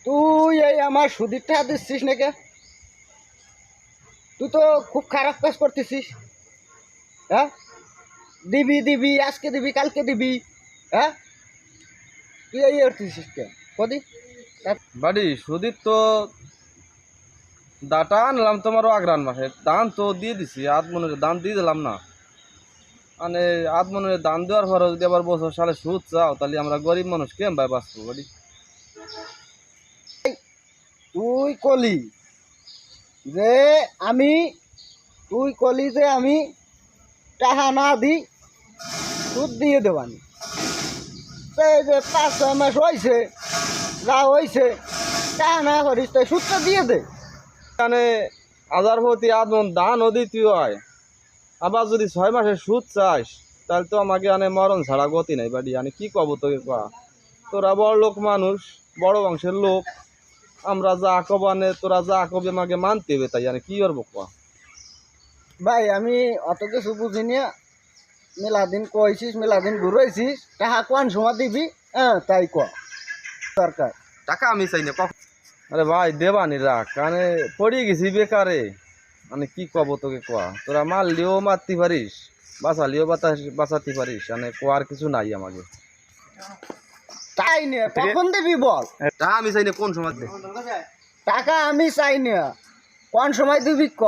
তুই এই আমার সুদীর টাকা দিচ্ছিস নাকি? তুই তো খুব খারাপ কাজ করতেছিস। হ্যাঁ, দিবি দিবি, আজকে দিবি, কালকে দিবি। হ্যাঁ, তুই এই করতেছিস কে? কদি বাড়ি সুদীপ তো দাটা আনলাম তোমারও আগ্রান মাসে দান তো দিয়ে দিছি, আধমনের দান দিয়ে দিলাম না। মানে আধমনের দান দেওয়ার পরে যদি আবার বছর সালে সুদ চাও, তাহলে আমরা গরিব মানুষ কেম ভাই বাঁচবো বাড়ি? তুই কলি যে আমি তুই কলি যে আমি টাকা না দিই সুদ দিয়ে দেবানি। এই যে 5-6 মাস হয়েছে, যা হয়েছে, টাকা না করিস তাই সুদটা দিয়ে দে। মানে হাজার প্রতি আধমন দানও দিতে হয়, আবার যদি 6 মাসের সুদ চাস, তাহলে তো আমাকে আনে মরণ ছাড়া গতি নাই বাড়ি। আমি কি কব তোকে কয়া? তোরা বড় লোক মানুষ, বড় বংশের লোক, আমরা যা কব আনে তোরা যা কবে আমাকে মানতে হবে, তাই আমি কি করবো কয়া? ভাই আমি অত কিছু বুঝি না। মেলাদিন কইছিস, মেলাদিন ঘুরাইছিস, টাকা কোন সময় দিবি? হ্যাঁ তাই ক সরকার। টাকা আমি চাই না। আরে ভাই দেবানি রাখ, মানে পড়ে গেছি বেকারে। মানে কি কব তোকে কয়া? তোরা মারলিও মারতে পারিস, বাঁচালিও বাঁচাতে পারিস, মানে কোয়ার কিছু নাই আমাকে। তাই না, কখন দিবি বল? তা আমি চাই না, কোন সময় দে। টাকা আমি চাই না, কোন সময় দিবি ক?